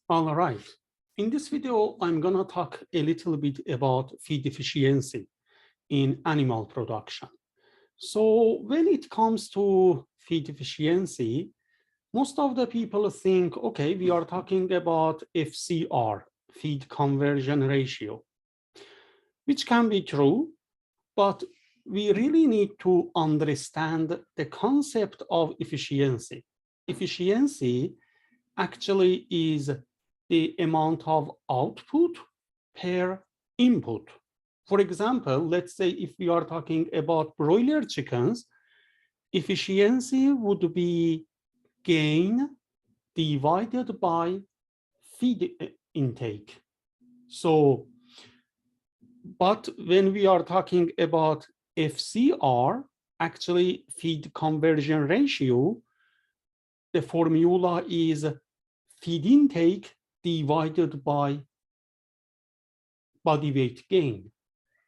All right. In this video, I'm going to talk a little bit about feed efficiency in animal production. So when it comes to feed efficiency, most of the people think, okay, we are talking about FCR, feed conversion ratio, which can be true, but we really need to understand the concept of efficiency. Efficiency actually is the amount of output per input. For example, let's say if we are talking about broiler chickens, efficiency would be gain divided by feed intake. So, but when we are talking about FCR, actually feed conversion ratio, the formula is feed intake divided by body weight gain.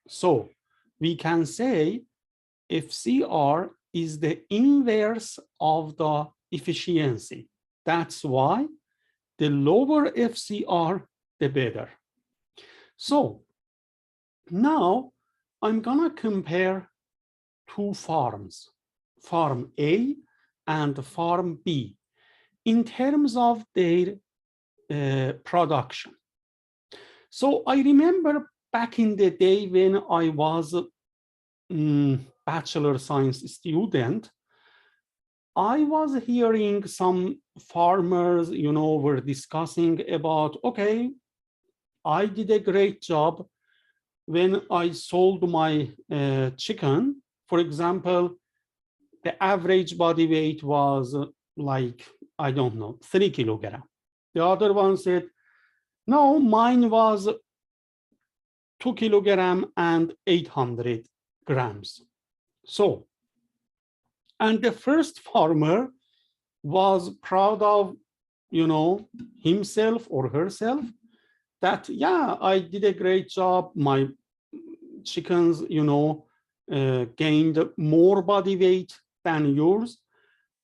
So we can say FCR is the inverse of the efficiency. That's why the lower FCR, the better. So now I'm gonna compare two farms, farm A and farm B, in terms of their production. So I remember back in the day when I was a bachelor science student, I was hearing some farmers, were discussing about, okay, I did a great job when I sold my chicken. For example, the average body weight was like, I don't know, 3 kilograms. The other one said, no, mine was 2 kilograms and 800 grams. So, and the first farmer was proud of, himself or herself that, yeah, I did a great job. My chickens, gained more body weight than yours.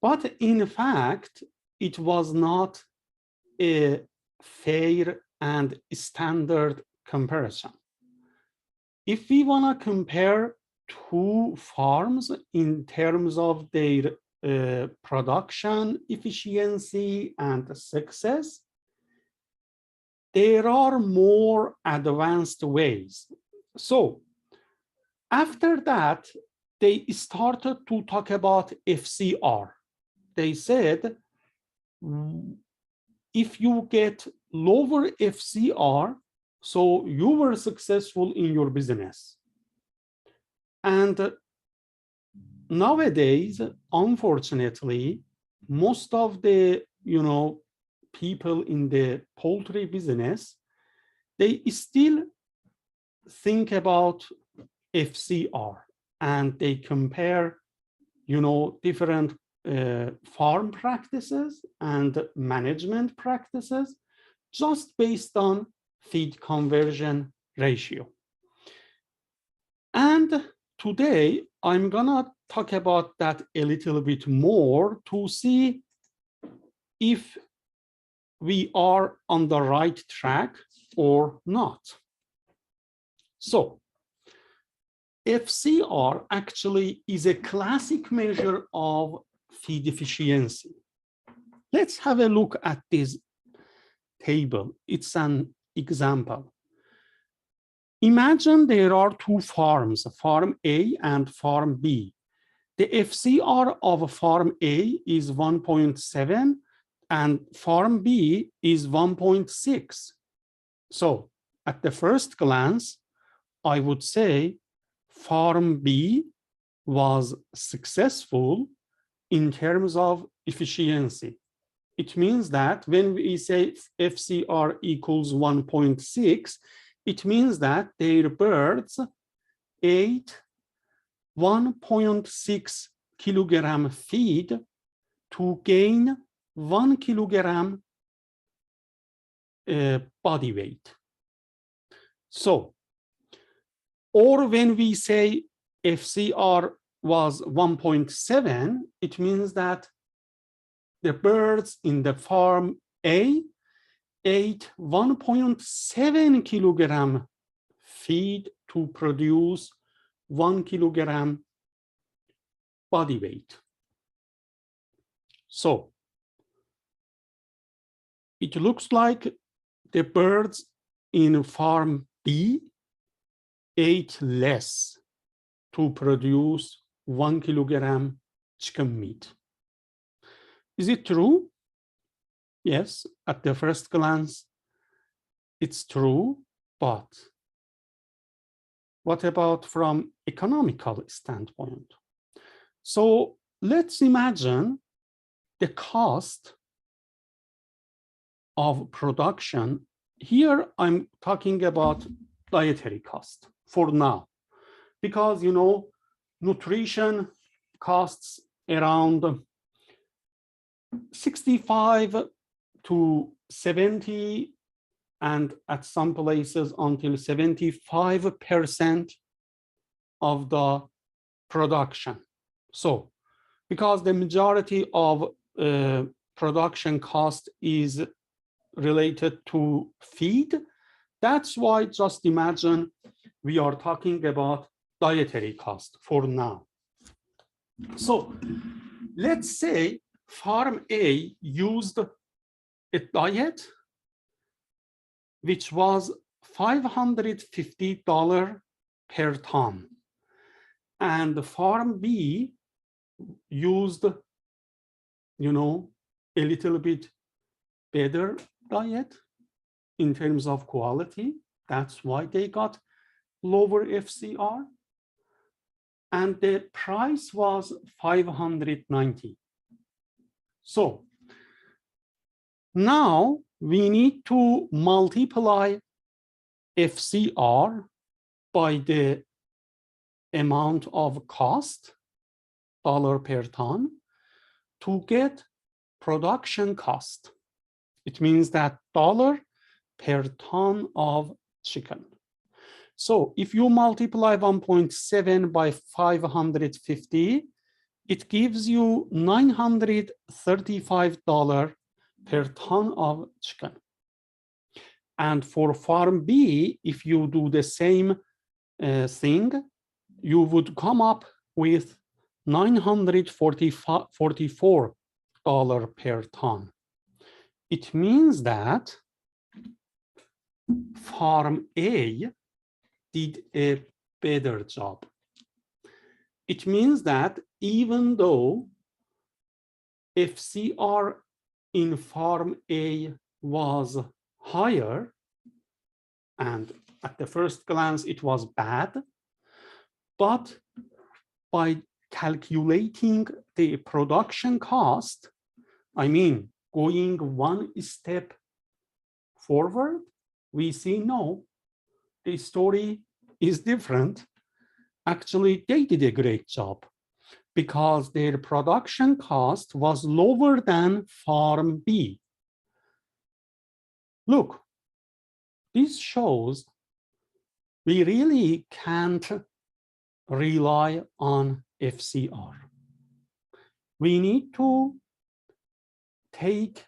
But in fact, it was not a fair and standard comparison. If we want to compare two farms in terms of their production efficiency and success, there are more advanced ways. So after that, they started to talk about FCR. They said, if you get lower FCR, so you were successful in your business. And nowadays, unfortunately, most of the, people in the poultry business, they still think about FCR and they compare, different farm practices and management practices just based on feed conversion ratio. And today I'm gonna talk about that a little bit more to see if we are on the right track or not. So FCR actually is a classic measure of feed efficiency. Let's have a look at this table. It's an example. Imagine there are two farms, farm A and farm B. The FCR of farm A is 1.7 and farm B is 1.6. So at the first glance, I would say farm B was successful in terms of efficiency. It means that when we say FCR equals 1.6, it means that their birds ate 1.6 kilogram feed to gain 1 kilogram body weight. So, or when we say FCR was 1.7, it means that the birds in the farm A ate 1.7 kilogram feed to produce 1 kilogram body weight. So it looks like the birds in farm B ate less to produce 1 kilogram chicken meat. Is it true? Yes, at the first glance, it's true, but what about from economical standpoint? So let's imagine the cost of production. Here I'm talking about dietary cost for now, because nutrition costs around 65 to 70, and at some places until 75% of the production. So because the majority of production cost is related to feed, that's why just imagine we are talking about dietary cost for now. So let's say farm A used a diet which was $550 per ton, and the farm B used, a little bit better diet in terms of quality. That's why they got lower FCR. And the price was $590. So now we need to multiply FCR by the amount of cost, dollar per ton, to get production cost. It means that dollar per ton of chicken. So if you multiply 1.7 by 550, it gives you $935 per ton of chicken. And for farm B, if you do the same thing, you would come up with $944 per ton. It means that farm A did a better job. It means that even though FCR in farm A was higher, and at the first glance it was bad, but by calculating the production cost, I mean, going one step forward, we see no, the story is different. Actually, they did a great job because their production cost was lower than farm B. Look, this shows we really can't rely on FCR. We need to take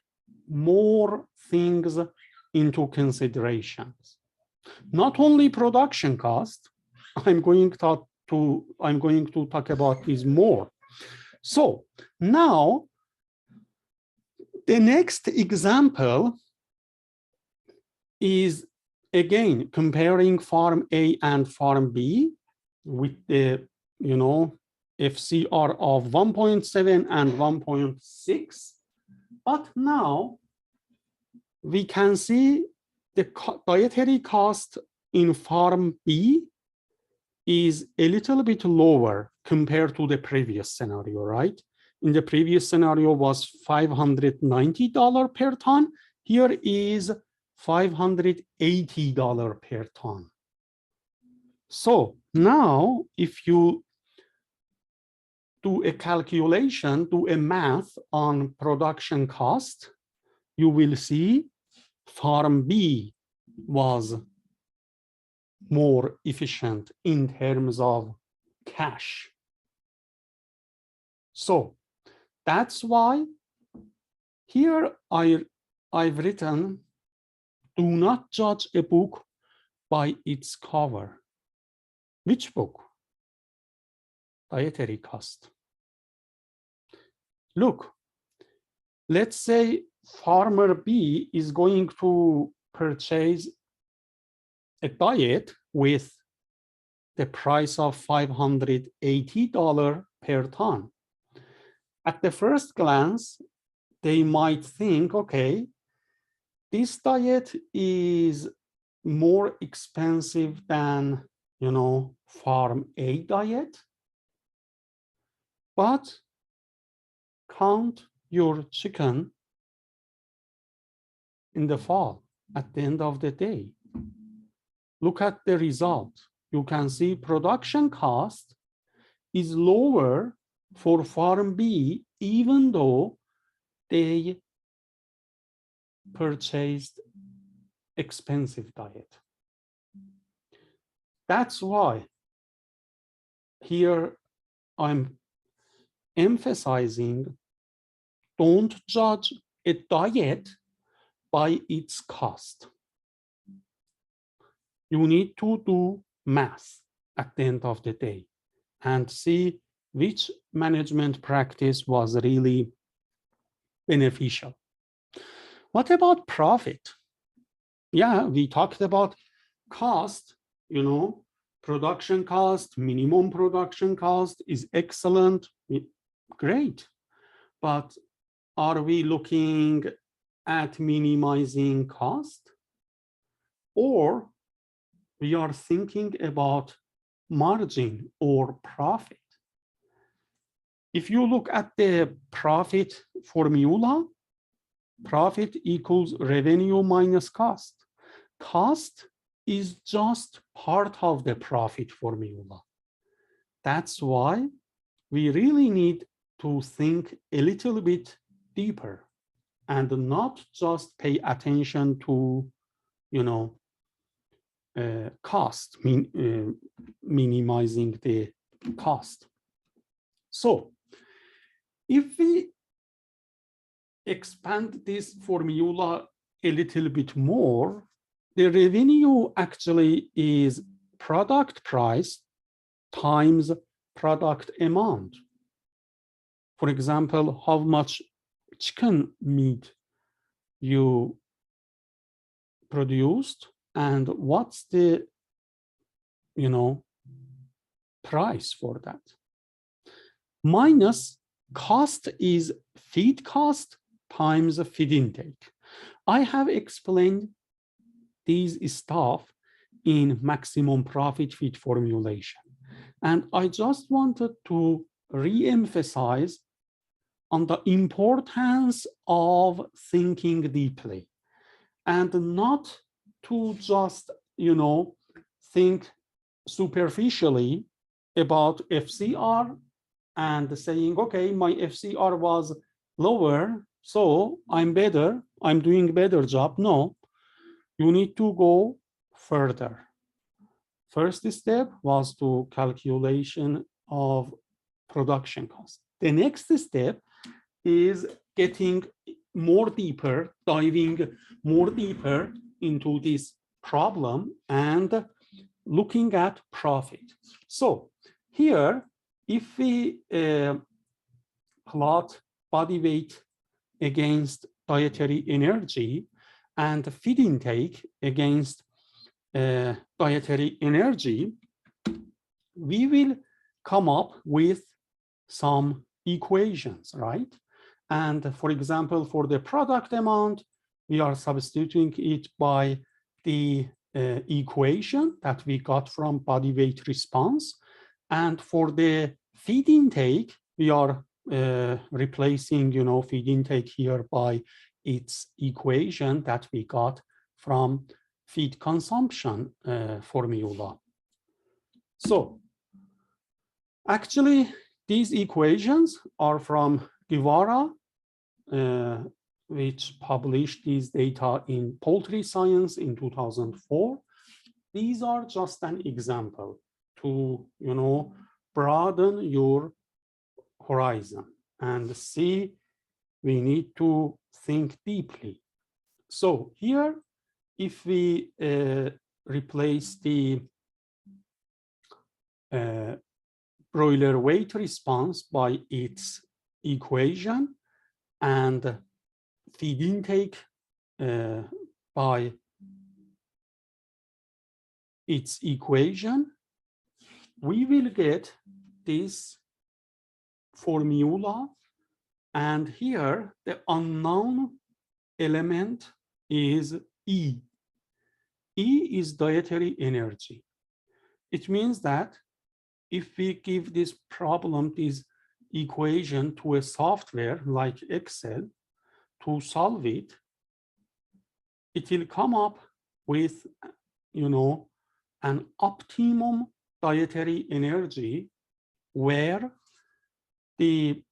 more things into considerations. Not only production cost, I'm going to talk about this more. So now, the next example is again comparing farm A and farm B with the FCR of 1.7 and 1.6. But now we can see the dietary cost in farm B is a little bit lower compared to the previous scenario, right? In the previous scenario was $590 per ton. Here is $580 per ton. So now if you do a calculation, do a math on production cost, you will see farm B was more efficient in terms of cash. So that's why here I've written do not judge a book by its cover. Which book? Dietary Cost. Look, let's say farmer B is going to purchase a diet with the price of $580 per ton. At the first glance, they might think, okay, this diet is more expensive than, farm A diet, but count your chicken in the fall at the end of the day. Look at the result. You can see production cost is lower for farm B, even though they purchased expensive diet. That's why here I'm emphasizing, don't judge a diet by its cost. You need to do math at the end of the day and see which management practice was really beneficial. What about profit? Yeah, we talked about cost, production cost, minimum production cost is excellent, great. But are we looking at minimizing cost? Or we are thinking about margin or profit? If you look at the profit formula, profit equals revenue minus cost. Cost is just part of the profit formula. That's why we really need to think a little bit deeper and not just pay attention to, cost, minimizing the cost. So if we expand this formula a little bit more, the revenue actually is product price times product amount. For example, how much chicken meat you produced and what's the, price for that. Minus cost is feed cost times feed intake. I have explained these stuff in maximum profit feed formulation. And I just wanted to re-emphasize on the importance of thinking deeply and not to just, think superficially about FCR and saying, okay, my FCR was lower, so I'm better, I'm doing better job. No, you need to go further. First step was to calculation of production cost. The next step is getting more deeper, diving more deeper into this problem and looking at profit. So here, if we plot body weight against dietary energy and feed intake against dietary energy, we will come up with some equations, right? And for example, for the product amount, we are substituting it by the equation that we got from body weight response. And for the feed intake, we are replacing, feed intake here by its equation that we got from feed consumption formula. So actually, these equations are from Guevara, which published these data in Poultry Science in 2004. These are just an example to, broaden your horizon and see we need to think deeply. So here if we replace the broiler weight response by its equation and feed intake by its equation, we will get this formula. And here, the unknown element is E. E is dietary energy. It means that if we give this problem, this equation to a software like Excel to solve it, it will come up with, an optimum dietary energy where the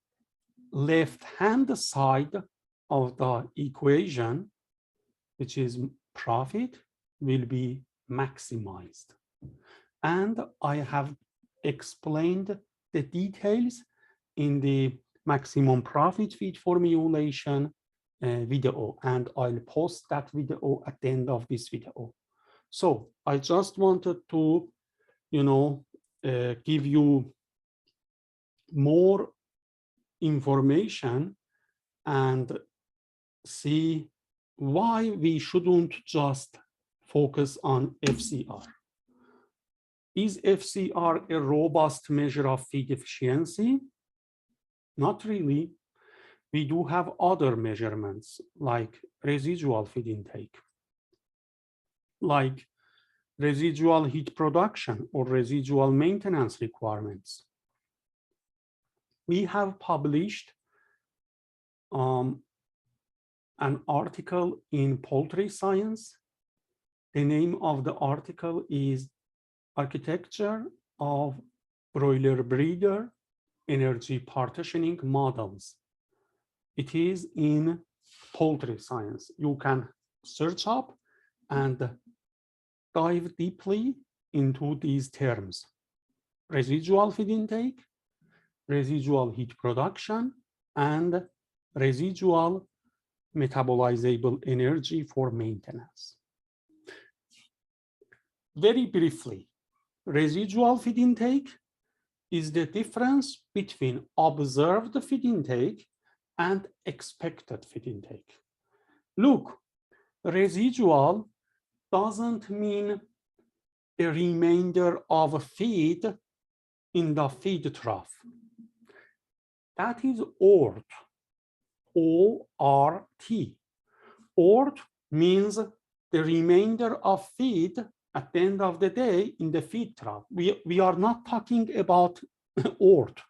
left-hand side of the equation, which is profit, will be maximized. And I have explained the details in the maximum profit feed formulation video, and I'll post that video at the end of this video. So I just wanted to, give you more information and see why we shouldn't just focus on FCR. Is FCR a robust measure of feed efficiency? Not really. We do have other measurements like residual feed intake, like residual heat production or residual maintenance requirements. We have published an article in Poultry Science. The name of the article is Architecture of Broiler Breeder Energy Partitioning Models. It is in Poultry Science. You can search up and dive deeply into these terms: residual feed intake, residual heat production, and residual metabolizable energy for maintenance. Very briefly, residual feed intake is the difference between observed feed intake and expected feed intake. Look, residual doesn't mean the remainder of a feed in the feed trough. That is ORT, O-R-T. ORT means the remainder of feed at the end of the day in the feed trough. We are not talking about ORT.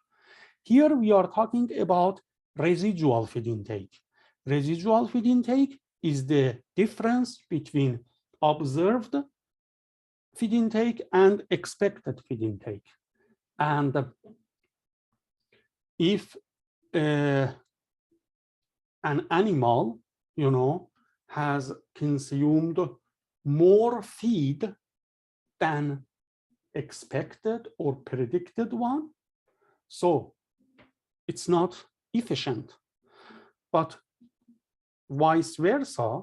Here we are talking about residual feed intake. Residual feed intake is the difference between observed feed intake and expected feed intake. And if an animal, has consumed more feed than expected or predicted one, so it's not efficient. But vice versa,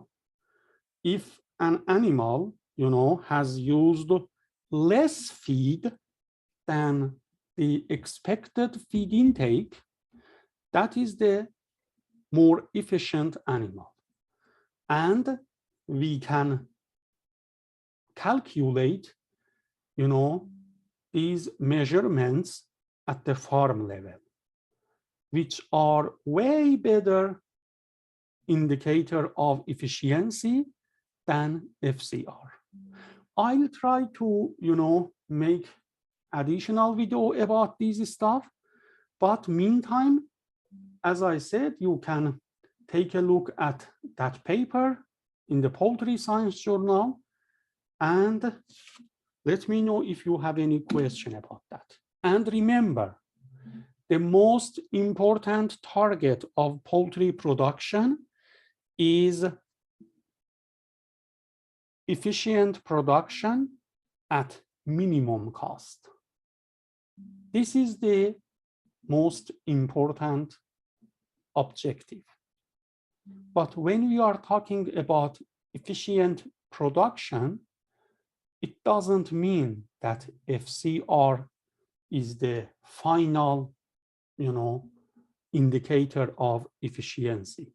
if an animal, has used less feed than the expected feed intake, that is the more efficient animal. And we can calculate, these measurements at the farm level, which are way better indicator of efficiency than FCR. I'll try to, make additional video about this stuff, but meantime, as I said, you can take a look at that paper in the Poultry Science Journal and let me know if you have any question about that. And remember, the most important target of poultry production is efficient production at minimum cost. This is the most important objective. But when we are talking about efficient production, it doesn't mean that FCR is the final, indicator of efficiency.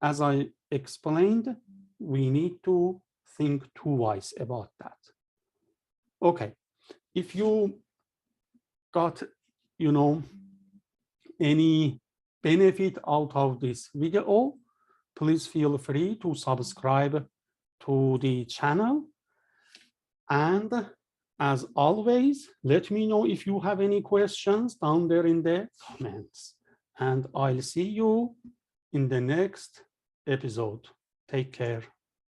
As I explained, we need to think twice about that. Okay, if you got, any benefit out of this video, please feel free to subscribe to the channel. And as always, let me know if you have any questions down there in the comments. And I'll see you in the next episode. Take care.